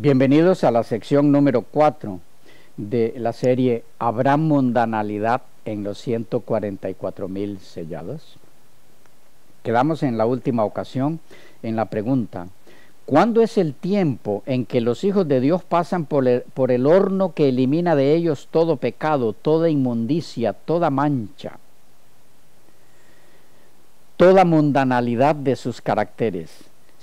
Bienvenidos a la sección número 4 de la serie ¿Habrá mundanalidad en los 144,000 sellados? Quedamos en la última ocasión en la pregunta: ¿cuándo es el tiempo en que los hijos de Dios pasan por el horno que elimina de ellos todo pecado, toda inmundicia, toda mancha, toda mundanalidad de sus caracteres?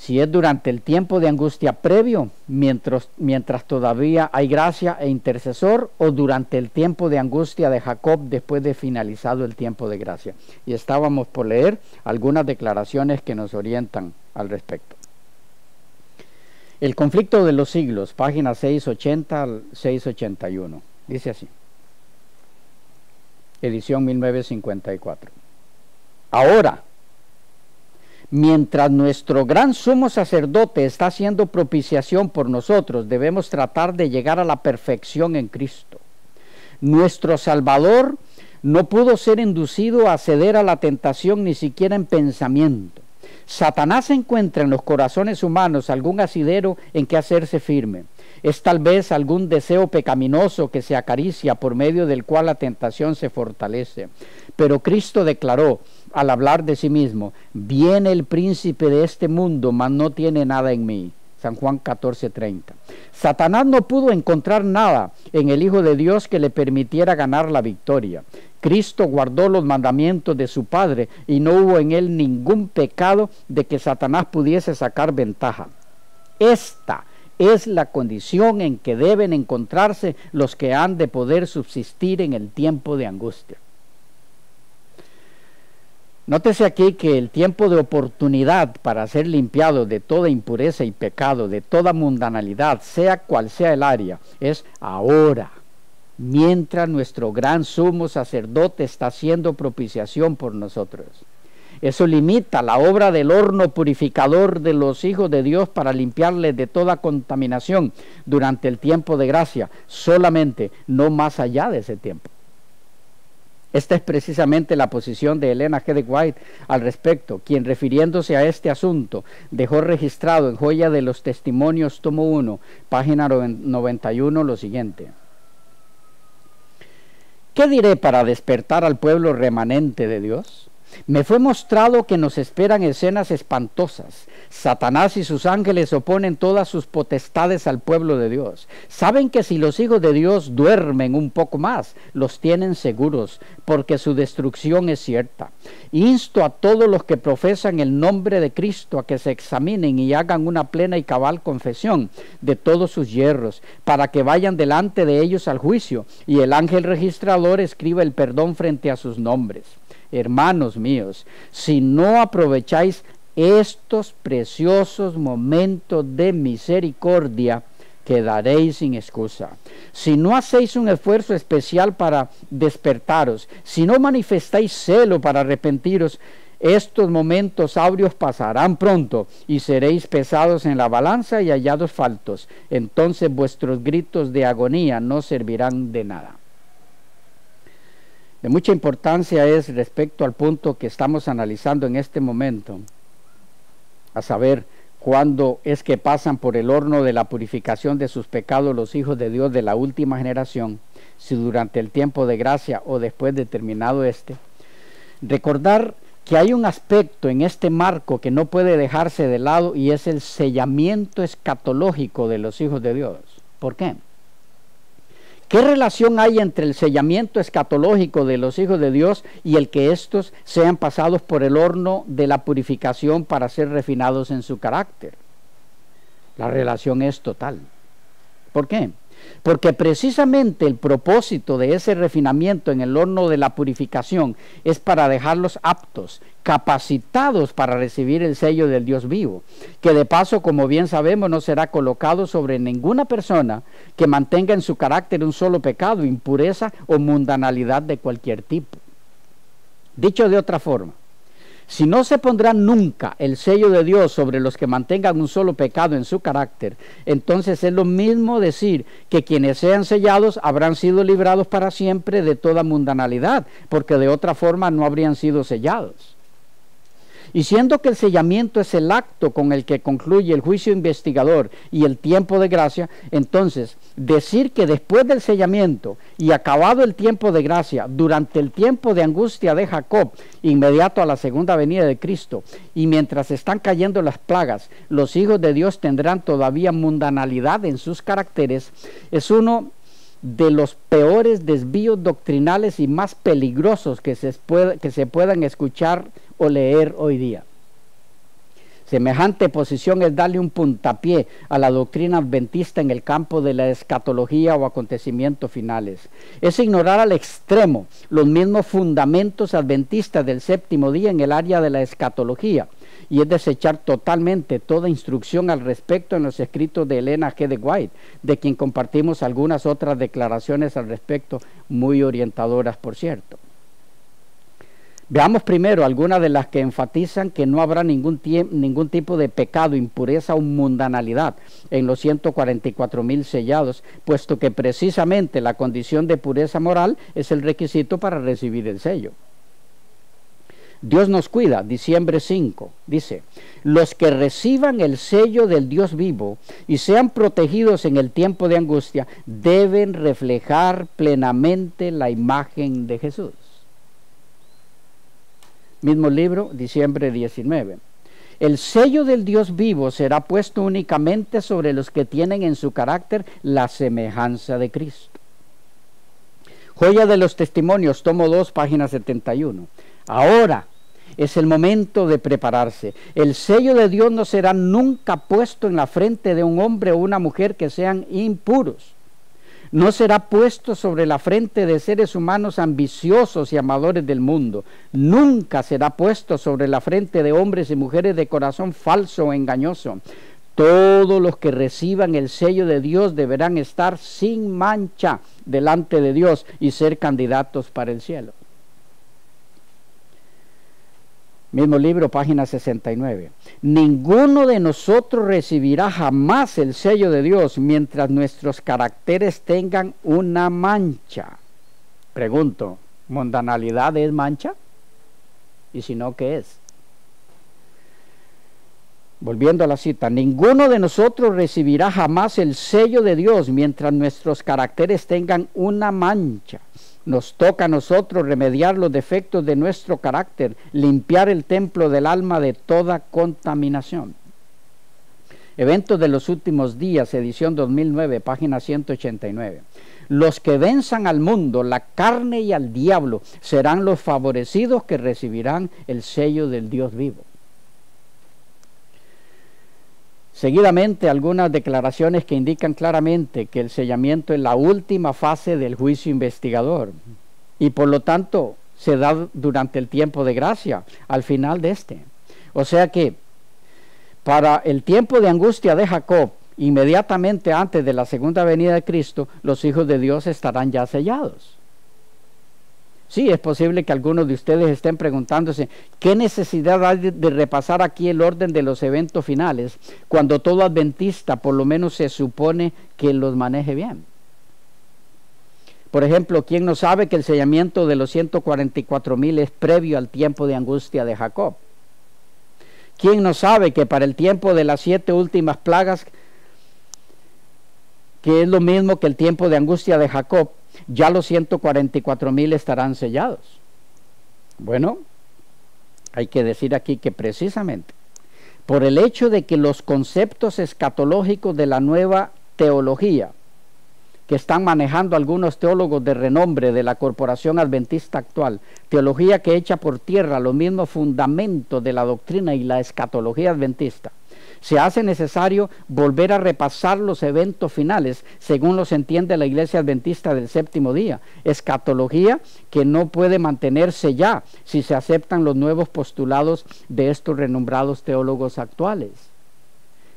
Si es durante el tiempo de angustia previo, mientras todavía hay gracia e intercesor, o durante el tiempo de angustia de Jacob después de finalizado el tiempo de gracia. Y estábamos por leer algunas declaraciones que nos orientan al respecto. El conflicto de los siglos, páginas 680 al 681. Dice así, edición 1954. Ahora, mientras nuestro gran sumo sacerdote está haciendo propiciación por nosotros, debemos tratar de llegar a la perfección en Cristo. Nuestro Salvador no pudo ser inducido a ceder a la tentación ni siquiera en pensamiento. Satanás encuentra en los corazones humanos algún asidero en que hacerse firme. Es tal vez algún deseo pecaminoso que se acaricia, por medio del cual la tentación se fortalece. Pero Cristo declaró, al hablar de sí mismo: viene el príncipe de este mundo, mas no tiene nada en mí. San Juan 14:30. Satanás no pudo encontrar nada en el Hijo de Dios que le permitiera ganar la victoria. Cristo guardó los mandamientos de su Padre y no hubo en él ningún pecado de que Satanás pudiese sacar ventaja. Esta es la condición en que deben encontrarse los que han de poder subsistir en el tiempo de angustia. Nótese aquí que el tiempo de oportunidad para ser limpiado de toda impureza y pecado, de toda mundanalidad, sea cual sea el área, es ahora, mientras nuestro gran sumo sacerdote está haciendo propiciación por nosotros. Eso limita la obra del horno purificador de los hijos de Dios para limpiarles de toda contaminación durante el tiempo de gracia, solamente, no más allá de ese tiempo. Esta es precisamente la posición de Elena G. de White al respecto, quien, refiriéndose a este asunto, dejó registrado en Joya de los Testimonios, tomo 1, página 91, lo siguiente: ¿qué diré para despertar al pueblo remanente de Dios? Me fue mostrado que nos esperan escenas espantosas. Satanás y sus ángeles oponen todas sus potestades al pueblo de Dios. Saben que si los hijos de Dios duermen un poco más, los tienen seguros, porque su destrucción es cierta. Insto a todos los que profesan el nombre de Cristo a que se examinen y hagan una plena y cabal confesión de todos sus yerros, para que vayan delante de ellos al juicio, y el ángel registrador escriba el perdón frente a sus nombres. Hermanos míos, si no aprovecháis estos preciosos momentos de misericordia, quedaréis sin excusa. Si no hacéis un esfuerzo especial para despertaros, si no manifestáis celo para arrepentiros, estos momentos áureos pasarán pronto y seréis pesados en la balanza y hallados faltos. Entonces vuestros gritos de agonía no servirán de nada. De mucha importancia es respecto al punto que estamos analizando en este momento, a saber, cuándo es que pasan por el horno de la purificación de sus pecados los hijos de Dios de la última generación, si durante el tiempo de gracia o después de terminado este. Recordar que hay un aspecto en este marco que no puede dejarse de lado, y es el sellamiento escatológico de los hijos de Dios. ¿Por qué? ¿Qué relación hay entre el sellamiento escatológico de los hijos de Dios y el que éstos sean pasados por el horno de la purificación para ser refinados en su carácter? La relación es total. ¿Por qué? Porque precisamente el propósito de ese refinamiento en el horno de la purificación es para dejarlos aptos, capacitados para recibir el sello del Dios vivo, que de paso, como bien sabemos, no será colocado sobre ninguna persona que mantenga en su carácter un solo pecado, impureza o mundanalidad de cualquier tipo. Dicho de otra forma, si no se pondrá nunca el sello de Dios sobre los que mantengan un solo pecado en su carácter, entonces es lo mismo decir que quienes sean sellados habrán sido librados para siempre de toda mundanalidad, porque de otra forma no habrían sido sellados. Y siendo que el sellamiento es el acto con el que concluye el juicio investigador y el tiempo de gracia, entonces decir que después del sellamiento y acabado el tiempo de gracia, durante el tiempo de angustia de Jacob, inmediato a la segunda venida de Cristo, y mientras están cayendo las plagas, los hijos de Dios tendrán todavía mundanalidad en sus caracteres, es uno de los peores desvíos doctrinales y más peligrosos que se puedan escuchar o leer hoy día. Semejante posición es darle un puntapié a la doctrina adventista en el campo de la escatología o acontecimientos finales. Es ignorar al extremo los mismos fundamentos adventistas del séptimo día en el área de la escatología, y es desechar totalmente toda instrucción al respecto en los escritos de Elena G. de White, de quien compartimos algunas otras declaraciones al respecto, muy orientadoras, por cierto. Veamos primero algunas de las que enfatizan que no habrá ningún tipo de pecado, impureza o mundanalidad en los 144,000 sellados, puesto que precisamente la condición de pureza moral es el requisito para recibir el sello. Dios nos cuida, diciembre 5, dice: los que reciban el sello del Dios vivo y sean protegidos en el tiempo de angustia deben reflejar plenamente la imagen de Jesús. Mismo libro, diciembre 19. El sello del Dios vivo será puesto únicamente sobre los que tienen en su carácter la semejanza de Cristo. Joya de los Testimonios, tomo 2, página 71. Ahora es el momento de prepararse. El sello de Dios no será nunca puesto en la frente de un hombre o una mujer que sean impuros. No será puesto sobre la frente de seres humanos ambiciosos y amadores del mundo. Nunca será puesto sobre la frente de hombres y mujeres de corazón falso o engañoso. Todos los que reciban el sello de Dios deberán estar sin mancha delante de Dios y ser candidatos para el cielo. Mismo libro, página 69. Ninguno de nosotros recibirá jamás el sello de Dios mientras nuestros caracteres tengan una mancha. Pregunto, ¿mundanalidad es mancha? Y si no, ¿qué es? Volviendo a la cita, ninguno de nosotros recibirá jamás el sello de Dios mientras nuestros caracteres tengan una mancha. Nos toca a nosotros remediar los defectos de nuestro carácter, limpiar el templo del alma de toda contaminación. Eventos de los últimos días, edición 2009, página 189. Los que venzan al mundo, la carne y al diablo, serán los favorecidos que recibirán el sello del Dios vivo. Seguidamente, algunas declaraciones que indican claramente que el sellamiento es la última fase del juicio investigador y por lo tanto se da durante el tiempo de gracia, al final de este. O sea que para el tiempo de angustia de Jacob, inmediatamente antes de la segunda venida de Cristo, los hijos de Dios estarán ya sellados. Sí, es posible que algunos de ustedes estén preguntándose qué necesidad hay de repasar aquí el orden de los eventos finales, cuando todo adventista por lo menos se supone que los maneje bien. Por ejemplo, ¿quién no sabe que el sellamiento de los 144,000 es previo al tiempo de angustia de Jacob? ¿Quién no sabe que para el tiempo de las 7 últimas plagas, que es lo mismo que el tiempo de angustia de Jacob, ya los 144,000 estarán sellados? Bueno, hay que decir aquí que precisamente por el hecho de que los conceptos escatológicos de la nueva teología que están manejando algunos teólogos de renombre de la corporación adventista actual, teología que echa por tierra los mismos fundamentos de la doctrina y la escatología adventista, se hace necesario volver a repasar los eventos finales según los entiende la Iglesia Adventista del Séptimo Día, escatología que no puede mantenerse ya si se aceptan los nuevos postulados de estos renombrados teólogos actuales,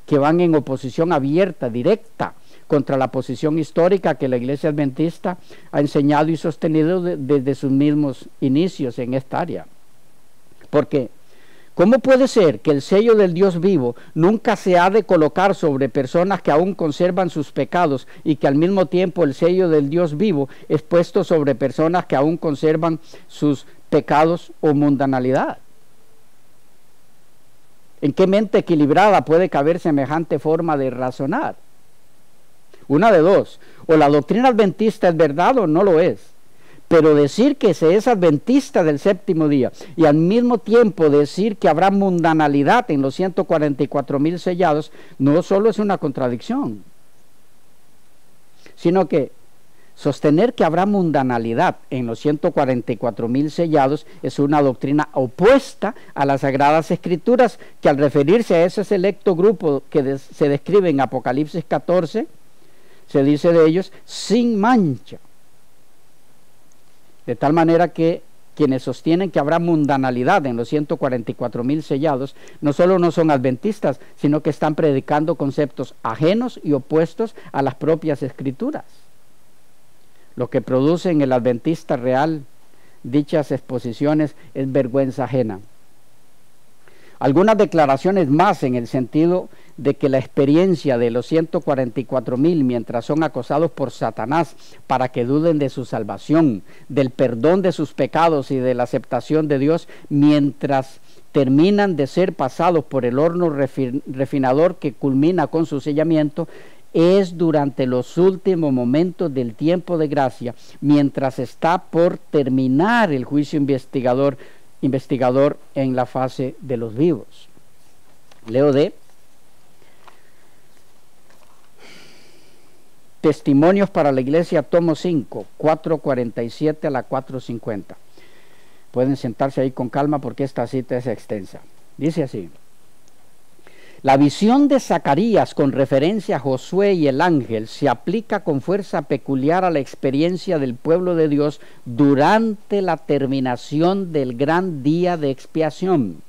que van en oposición abierta, directa, contra la posición histórica que la Iglesia Adventista ha enseñado y sostenido desde sus mismos inicios en esta área. Porque ¿cómo puede ser que el sello del Dios vivo nunca se ha de colocar sobre personas que aún conservan sus pecados y que al mismo tiempo el sello del Dios vivo es puesto sobre personas que aún conservan sus pecados o mundanalidad? ¿En qué mente equilibrada puede caber semejante forma de razonar? Una de dos, o la doctrina adventista es verdad o no lo es. Pero decir que se es adventista del séptimo día y al mismo tiempo decir que habrá mundanalidad en los 144,000 sellados, no solo es una contradicción, sino que sostener que habrá mundanalidad en los 144,000 sellados es una doctrina opuesta a las Sagradas Escrituras, que al referirse a ese selecto grupo que se describe en Apocalipsis 14, se dice de ellos sin mancha. De tal manera que quienes sostienen que habrá mundanalidad en los 144,000 sellados, no solo no son adventistas, sino que están predicando conceptos ajenos y opuestos a las propias Escrituras. Lo que produce en el adventista real dichas exposiciones es vergüenza ajena. Algunas declaraciones más en el sentido de que la experiencia de los 144,000 mientras son acosados por Satanás para que duden de su salvación, del perdón de sus pecados y de la aceptación de Dios, mientras terminan de ser pasados por el horno refinador que culmina con su sellamiento, es durante los últimos momentos del tiempo de gracia, mientras está por terminar el juicio investigador en la fase de los vivos. Leo de Testimonios para la Iglesia, tomo 5, 447 a la 450. Pueden sentarse ahí con calma porque esta cita es extensa. Dice así: la visión de Zacarías con referencia a Josué y el ángel se aplica con fuerza peculiar a la experiencia del pueblo de Dios durante la terminación del gran día de expiación.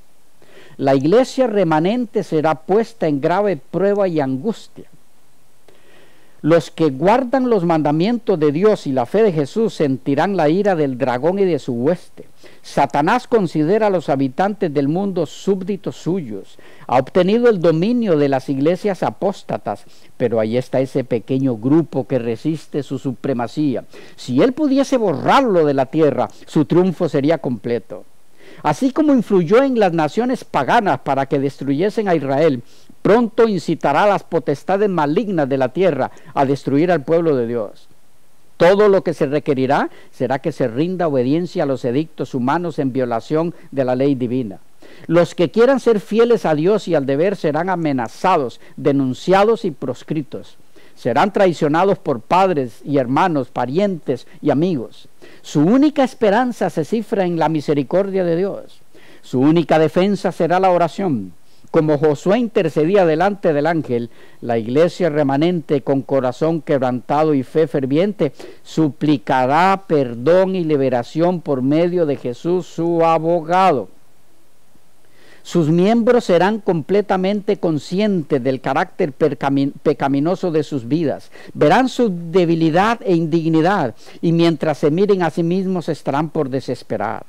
La iglesia remanente será puesta en grave prueba y angustia. Los que guardan los mandamientos de Dios y la fe de Jesús sentirán la ira del dragón y de su hueste. Satanás considera a los habitantes del mundo súbditos suyos. Ha obtenido el dominio de las iglesias apóstatas, pero ahí está ese pequeño grupo que resiste su supremacía. Si él pudiese borrarlo de la tierra, su triunfo sería completo. Así como influyó en las naciones paganas para que destruyesen a Israel, pronto incitará a las potestades malignas de la tierra a destruir al pueblo de Dios. Todo lo que se requerirá será que se rinda obediencia a los edictos humanos en violación de la ley divina. Los que quieran ser fieles a Dios y al deber serán amenazados, denunciados y proscritos. Serán traicionados por padres y hermanos, parientes y amigos. Su única esperanza se cifra en la misericordia de Dios. Su única defensa será la oración. Como Josué intercedía delante del ángel, la iglesia remanente con corazón quebrantado y fe ferviente suplicará perdón y liberación por medio de Jesús, su abogado. Sus miembros serán completamente conscientes del carácter pecaminoso de sus vidas. Verán su debilidad e indignidad y mientras se miren a sí mismos estarán por desesperar.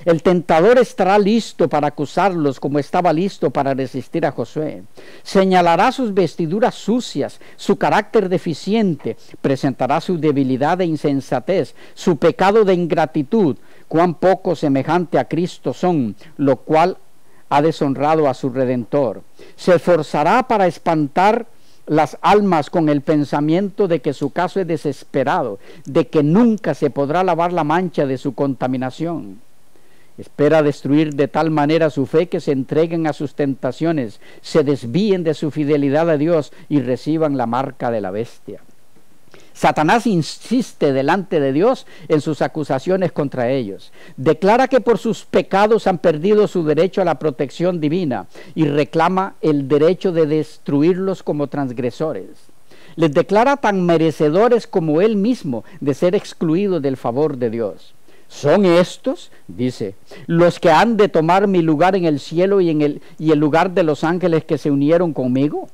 El tentador estará listo para acusarlos como estaba listo para resistir a Josué. Señalará sus vestiduras sucias, su carácter deficiente, presentará su debilidad e insensatez, su pecado de ingratitud, cuán poco semejante a Cristo son, lo cual ha deshonrado a su Redentor. Se esforzará para espantar las almas con el pensamiento de que su caso es desesperado, de que nunca se podrá lavar la mancha de su contaminación. Espera destruir de tal manera su fe que se entreguen a sus tentaciones, se desvíen de su fidelidad a Dios y reciban la marca de la bestia. Satanás insiste delante de Dios en sus acusaciones contra ellos. Declara que por sus pecados han perdido su derecho a la protección divina y reclama el derecho de destruirlos como transgresores. Les declara tan merecedores como él mismo de ser excluidos del favor de Dios. ¿Son estos, dice, los que han de tomar mi lugar en el cielo y el lugar de los ángeles que se unieron conmigo?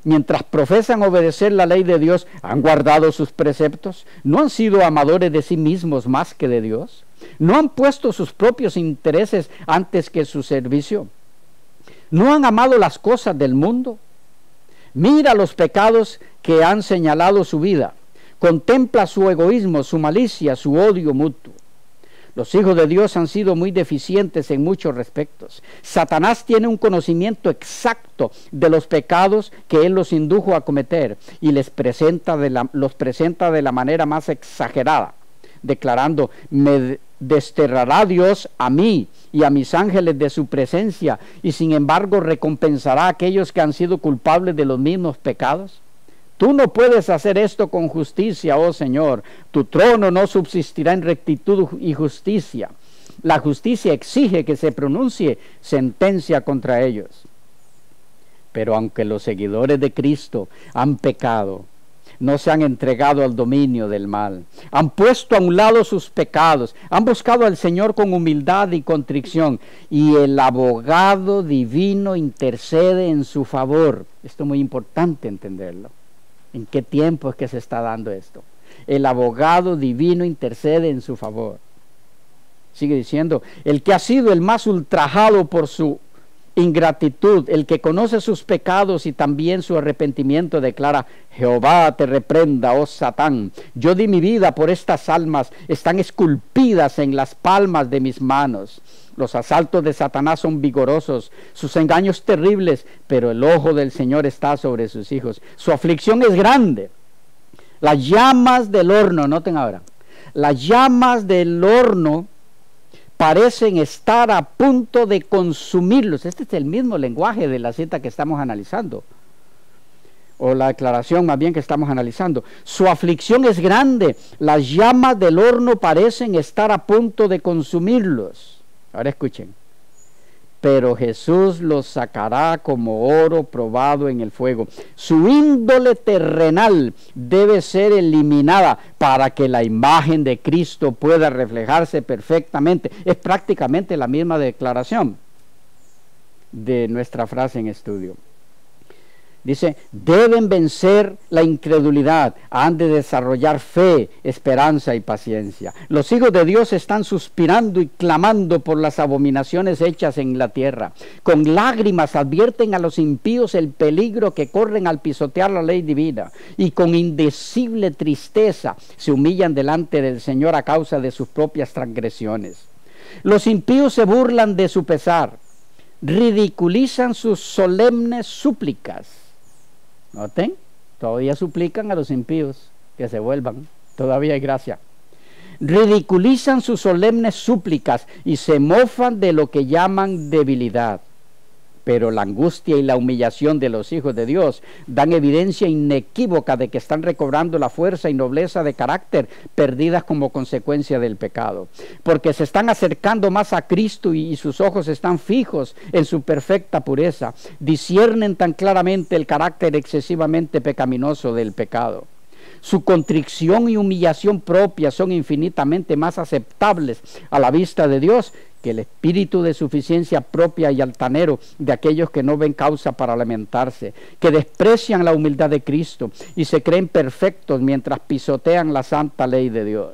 Mientras profesan obedecer la ley de Dios, ¿han guardado sus preceptos? ¿No han sido amadores de sí mismos más que de Dios? ¿No han puesto sus propios intereses antes que su servicio? ¿No han amado las cosas del mundo? Mira los pecados que han señalado su vida. Contempla su egoísmo, su malicia, su odio mutuo. Los hijos de Dios han sido muy deficientes en muchos respectos. Satanás tiene un conocimiento exacto de los pecados que él los indujo a cometer y los presenta de la manera más exagerada, declarando: me desterrará Dios a mí y a mis ángeles de su presencia, y sin embargo recompensará a aquellos que han sido culpables de los mismos pecados. Tú no puedes hacer esto con justicia, oh Señor. Tu trono no subsistirá en rectitud y justicia. La justicia exige que se pronuncie sentencia contra ellos. Pero aunque los seguidores de Cristo han pecado, no se han entregado al dominio del mal, han puesto a un lado sus pecados, han buscado al Señor con humildad y contrición, y el abogado divino intercede en su favor. Esto es muy importante entenderlo. ¿En qué tiempo es que se está dando esto? El abogado divino intercede en su favor. Sigue diciendo: el que ha sido el más ultrajado por su ingratitud, el que conoce sus pecados y también su arrepentimiento, declara: Jehová te reprenda, oh Satán. Yo di mi vida por estas almas, están esculpidas en las palmas de mis manos. Los asaltos de Satanás son vigorosos, sus engaños terribles, pero el ojo del Señor está sobre sus hijos. Su aflicción es grande. Las llamas del horno, noten ahora, las llamas del horno parecen estar a punto de consumirlos. Este es el mismo lenguaje de la cita que estamos analizando, o la declaración más bien que estamos analizando. Su aflicción es grande, las llamas del horno parecen estar a punto de consumirlos. Ahora escuchen: pero Jesús los sacará como oro probado en el fuego. Su índole terrenal debe ser eliminada para que la imagen de Cristo pueda reflejarse perfectamente. Es prácticamente la misma declaración de nuestra frase en estudio. Dice: deben vencer la incredulidad, han de desarrollar fe, esperanza y paciencia. Los hijos de Dios están suspirando y clamando por las abominaciones hechas en la tierra. Con lágrimas advierten a los impíos el peligro que corren al pisotear la ley divina, y con indecible tristeza se humillan delante del Señor a causa de sus propias transgresiones. Los impíos se burlan de su pesar, ridiculizan sus solemnes súplicas. Noten, todavía suplican a los impíos que se vuelvan, todavía hay gracia. Ridiculizan sus solemnes súplicas y se mofan de lo que llaman debilidad. Pero la angustia y la humillación de los hijos de Dios dan evidencia inequívoca de que están recobrando la fuerza y nobleza de carácter perdidas como consecuencia del pecado, porque se están acercando más a Cristo y sus ojos están fijos en su perfecta pureza. Disciernen tan claramente el carácter excesivamente pecaminoso del pecado. Su contrición y humillación propia son infinitamente más aceptables a la vista de Dios que el espíritu de suficiencia propia y altanero de aquellos que no ven causa para lamentarse, que desprecian la humildad de Cristo y se creen perfectos mientras pisotean la santa ley de Dios.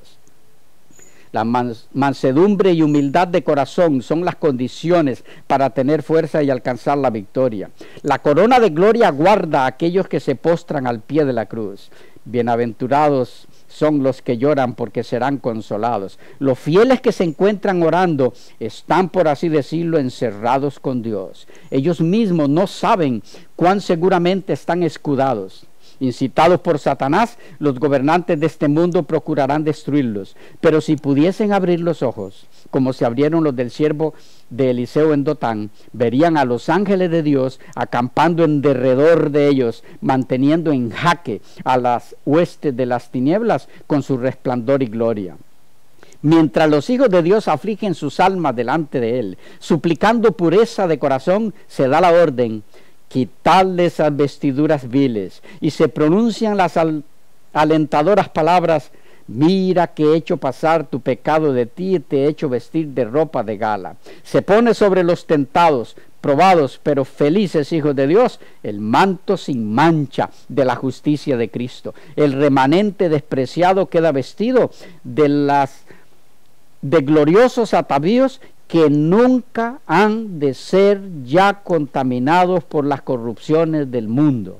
La mansedumbre y humildad de corazón son las condiciones para tener fuerza y alcanzar la victoria. La corona de gloria guarda a aquellos que se postran al pie de la cruz. Bienaventurados son los que lloran, porque serán consolados. Los fieles que se encuentran orando están, por así decirlo, encerrados con Dios. Ellos mismos no saben cuán seguramente están escudados. Incitados por Satanás, los gobernantes de este mundo procurarán destruirlos. Pero si pudiesen abrir los ojos, como se abrieron los del siervo de Eliseo en Dotán, verían a los ángeles de Dios acampando en derredor de ellos, manteniendo en jaque a las huestes de las tinieblas con su resplandor y gloria. Mientras los hijos de Dios afligen sus almas delante de Él, suplicando pureza de corazón, se da la orden: quitarle esas vestiduras viles, y se pronuncian las alentadoras palabras: mira que he hecho pasar tu pecado de ti y te he hecho vestir de ropa de gala. Se pone sobre los tentados, probados pero felices hijos de Dios el manto sin mancha de la justicia de Cristo. El remanente despreciado queda vestido de gloriosos atavíos que nunca han de ser ya contaminados por las corrupciones del mundo.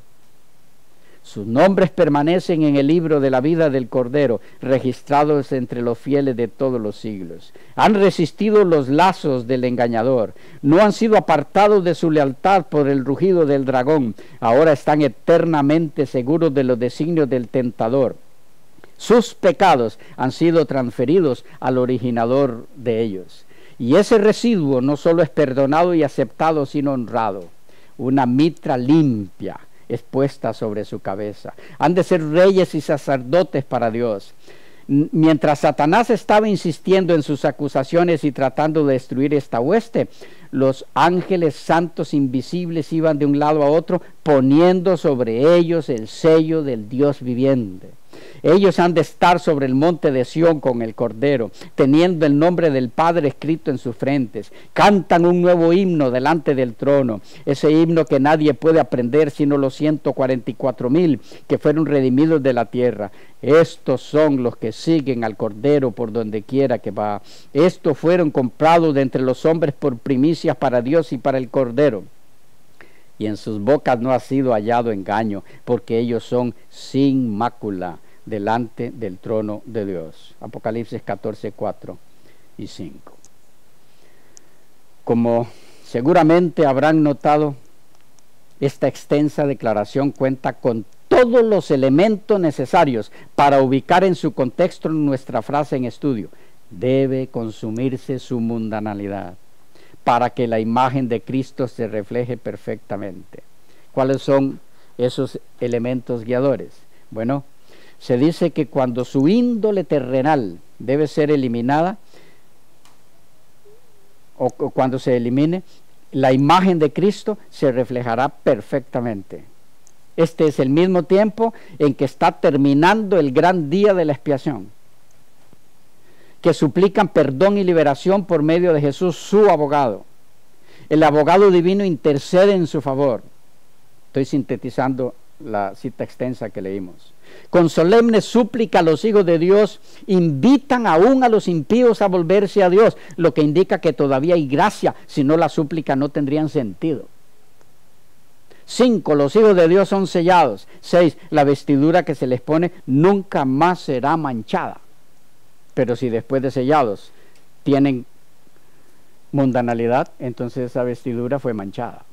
Sus nombres permanecen en el libro de la vida del Cordero, registrados entre los fieles de todos los siglos. Han resistido los lazos del engañador, no han sido apartados de su lealtad por el rugido del dragón, ahora están eternamente seguros de los designios del tentador. Sus pecados han sido transferidos al originador de ellos. Y ese residuo no solo es perdonado y aceptado, sino honrado. Una mitra limpia es puesta sobre su cabeza. Han de ser reyes y sacerdotes para Dios. Mientras Satanás estaba insistiendo en sus acusaciones y tratando de destruir esta hueste, los ángeles santos invisibles iban de un lado a otro, poniendo sobre ellos el sello del Dios viviente. Ellos han de estar sobre el monte de Sión con el Cordero, teniendo el nombre del Padre escrito en sus frentes. Cantan un nuevo himno delante del trono, ese himno que nadie puede aprender sino los 144,000 que fueron redimidos de la tierra. Estos son los que siguen al Cordero por donde quiera que va. Estos fueron comprados de entre los hombres por primicias para Dios y para el Cordero. Y en sus bocas no ha sido hallado engaño, porque ellos son sin mácula delante del trono de Dios. Apocalipsis 14, 4 y 5. Como seguramente habrán notado, esta extensa declaración cuenta con todos los elementos necesarios para ubicar en su contexto nuestra frase en estudio. Debe consumirse su mundanalidad para que la imagen de Cristo se refleje perfectamente. ¿Cuáles son esos elementos guiadores? Bueno, se dice que cuando su índole terrenal debe ser eliminada, o cuando se elimine, la imagen de Cristo se reflejará perfectamente. Este es el mismo tiempo en que está terminando el gran día de la expiación, que suplican perdón y liberación por medio de Jesús, su abogado. El abogado divino intercede en su favor. Estoy sintetizando la cita extensa que leímos. Con solemne súplica los hijos de Dios invitan aún a los impíos a volverse a Dios, lo que indica que todavía hay gracia, si no la súplica no tendrían sentido. 5. Los hijos de Dios son sellados. 6. La vestidura que se les pone nunca más será manchada. Pero si después de sellados tienen mundanalidad, entonces esa vestidura fue manchada.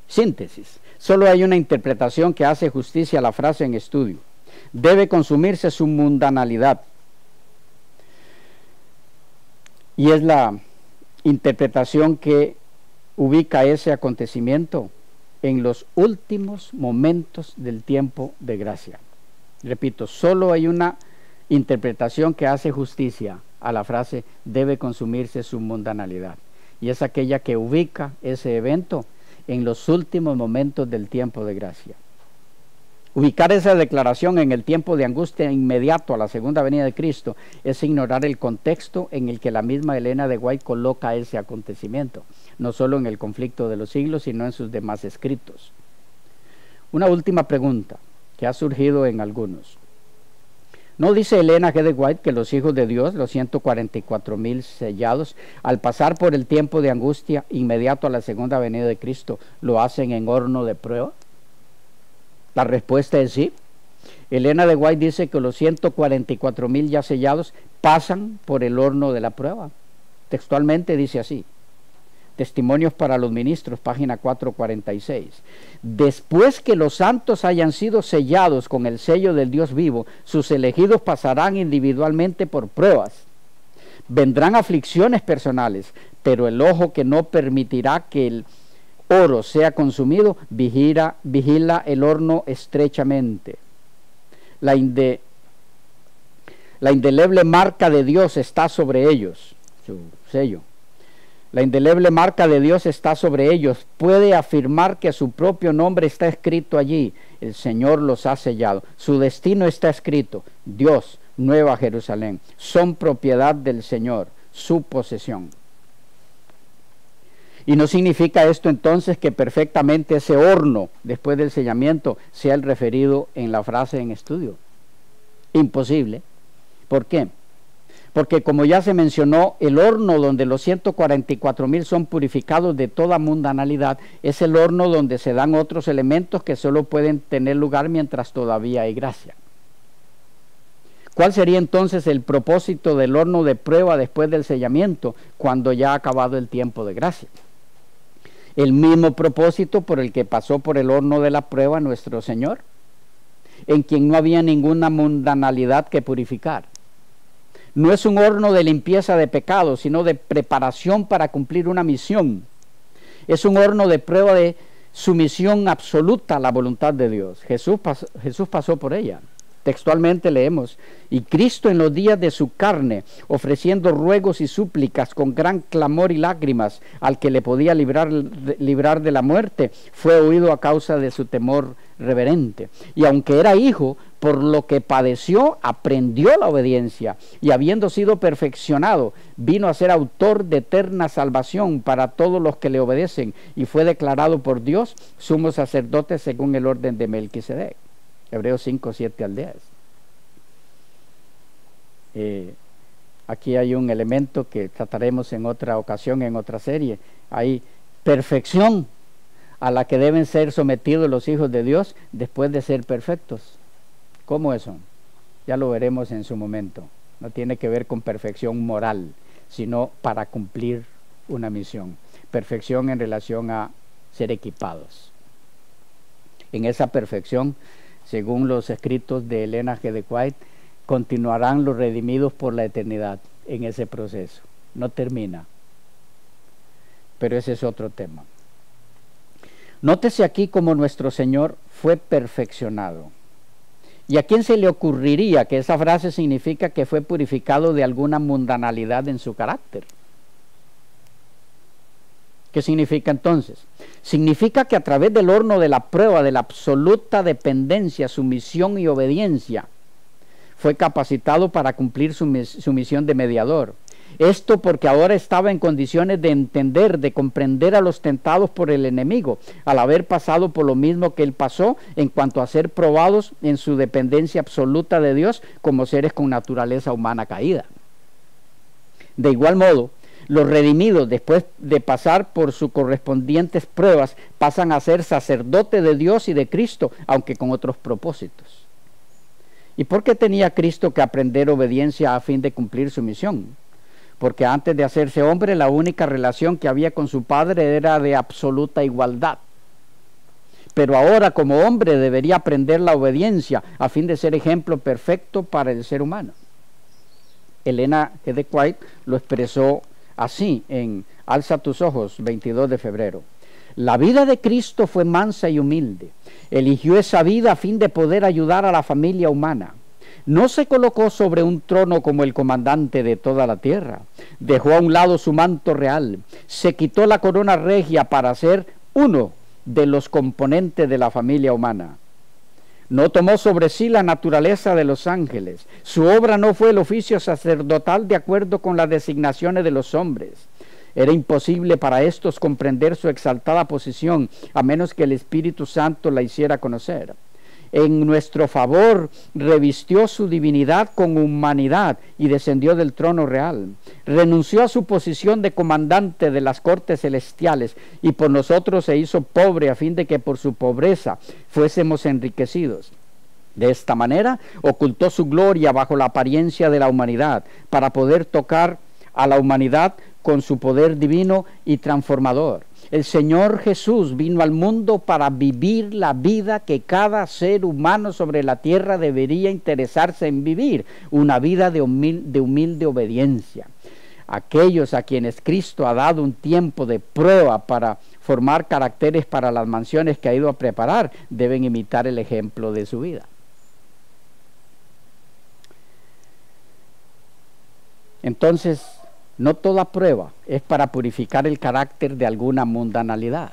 Síntesis. Solo hay una interpretación que hace justicia a la frase en estudio. Debe consumirse su mundanalidad. Y es la interpretación que ubica ese acontecimiento en los últimos momentos del tiempo de gracia. Repito, solo hay una interpretación que hace justicia a la frase debe consumirse su mundanalidad, y es aquella que ubica ese evento en los últimos momentos del tiempo de gracia. Ubicar esa declaración en el tiempo de angustia inmediato a la segunda venida de Cristo es ignorar el contexto en el que la misma Elena de White coloca ese acontecimiento, no solo en el conflicto de los siglos, sino en sus demás escritos. Una última pregunta que ha surgido en algunos. ¿No dice Elena G. de White que los hijos de Dios, los 144,000 sellados, al pasar por el tiempo de angustia inmediato a la segunda venida de Cristo, lo hacen en horno de prueba? La respuesta es sí. Elena de White dice que los 144,000 ya sellados pasan por el horno de la prueba. Textualmente dice así. Testimonios para los ministros, página 446. Después que los santos hayan sido sellados con el sello del Dios vivo, sus elegidos pasarán individualmente por pruebas. Vendrán aflicciones personales, pero el ojo que no permitirá que el oro sea consumido, vigila el horno estrechamente. La indeleble marca de Dios está sobre ellos, su sello. La indeleble marca de Dios está sobre ellos. Puede afirmar que su propio nombre está escrito allí. El Señor los ha sellado. Su destino está escrito. Dios, Nueva Jerusalén. Son propiedad del Señor, su posesión. Y no significa esto entonces que perfectamente ese horno, después del sellamiento, sea el referido en la frase en estudio. Imposible. ¿Por qué? porque como ya se mencionó, el horno donde los 144,000 son purificados de toda mundanalidad es el horno donde se dan otros elementos que solo pueden tener lugar mientras todavía hay gracia. ¿Cuál sería entonces el propósito del horno de prueba después del sellamiento, cuando ya ha acabado el tiempo de gracia? El mismo propósito por el que pasó por el horno de la prueba nuestro Señor, en quien no había ninguna mundanalidad que purificar. No es un horno de limpieza de pecados, sino de preparación para cumplir una misión. Es un horno de prueba de sumisión absoluta a la voluntad de Dios. Jesús pasó por ella. Textualmente leemos: y Cristo en los días de su carne, ofreciendo ruegos y súplicas con gran clamor y lágrimas al que le podía librar de la muerte, fue oído a causa de su temor reverente. Y aunque era hijo, por lo que padeció, aprendió la obediencia, y habiendo sido perfeccionado, vino a ser autor de eterna salvación para todos los que le obedecen, y fue declarado por Dios sumo sacerdote según el orden de Melquisedec. Hebreos 5, 7 al 10. Aquí hay un elemento que trataremos en otra ocasión, en otra serie. Hay perfección a la que deben ser sometidos los hijos de Dios después de ser perfectos. ¿Cómo eso? Ya lo veremos en su momento. No tiene que ver con perfección moral, sino para cumplir una misión. Perfección en relación a ser equipados. En esa perfección, según los escritos de Elena G. de White, continuarán los redimidos por la eternidad en ese proceso. No termina. Pero ese es otro tema. Nótese aquí cómo nuestro Señor fue perfeccionado. ¿Y a quién se le ocurriría que esa frase significa que fue purificado de alguna mundanalidad en su carácter? ¿Qué significa entonces? Significa que a través del horno de la prueba de la absoluta dependencia, sumisión y obediencia, fue capacitado para cumplir su misión de mediador. Esto porque ahora estaba en condiciones de entender, de comprender a los tentados por el enemigo, al haber pasado por lo mismo que él pasó en cuanto a ser probados en su dependencia absoluta de Dios como seres con naturaleza humana caída. De igual modo, los redimidos, después de pasar por sus correspondientes pruebas, pasan a ser sacerdotes de Dios y de Cristo, aunque con otros propósitos. ¿Y por qué tenía Cristo que aprender obediencia a fin de cumplir su misión? Porque antes de hacerse hombre, la única relación que había con su Padre era de absoluta igualdad. Pero ahora, como hombre, debería aprender la obediencia a fin de ser ejemplo perfecto para el ser humano. Elena G. de White lo expresó así en Alza tus ojos, 22 de febrero. La vida de Cristo fue mansa y humilde. Eligió esa vida a fin de poder ayudar a la familia humana. No se colocó sobre un trono como el comandante de toda la tierra. Dejó a un lado su manto real. Se quitó la corona regia para ser uno de los componentes de la familia humana. No tomó sobre sí la naturaleza de los ángeles. Su obra no fue el oficio sacerdotal de acuerdo con las designaciones de los hombres. Era imposible para estos comprender su exaltada posición, a menos que el Espíritu Santo la hiciera conocer. En nuestro favor revistió su divinidad con humanidad y descendió del trono real. Renunció a su posición de comandante de las cortes celestiales y por nosotros se hizo pobre a fin de que por su pobreza fuésemos enriquecidos. De esta manera ocultó su gloria bajo la apariencia de la humanidad para poder tocar a la humanidad con su poder divino y transformador. El Señor Jesús vino al mundo para vivir la vida que cada ser humano sobre la tierra debería interesarse en vivir, una vida de humilde obediencia. Aquellos a quienes Cristo ha dado un tiempo de prueba para formar caracteres para las mansiones que ha ido a preparar, deben imitar el ejemplo de su vida. Entonces, no toda prueba es para purificar el carácter de alguna mundanalidad,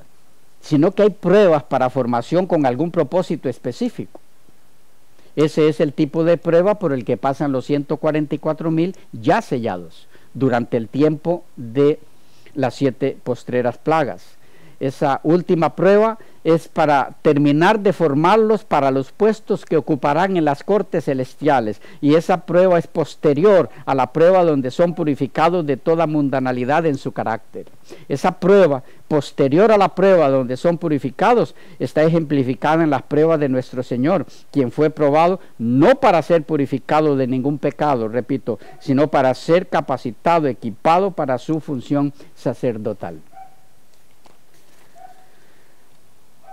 sino que hay pruebas para formación con algún propósito específico. Ese es el tipo de prueba por el que pasan los 144,000 ya sellados durante el tiempo de las 7 postreras plagas. Esa última prueba es para terminar de formarlos para los puestos que ocuparán en las cortes celestiales, y esa prueba es posterior a la prueba donde son purificados de toda mundanalidad en su carácter. Esa prueba posterior a la prueba donde son purificados está ejemplificada en las pruebas de nuestro Señor, quien fue probado no para ser purificado de ningún pecado, repito, sino para ser capacitado, equipado para su función sacerdotal.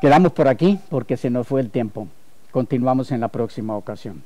Quedamos por aquí porque se nos fue el tiempo. Continuamos en la próxima ocasión.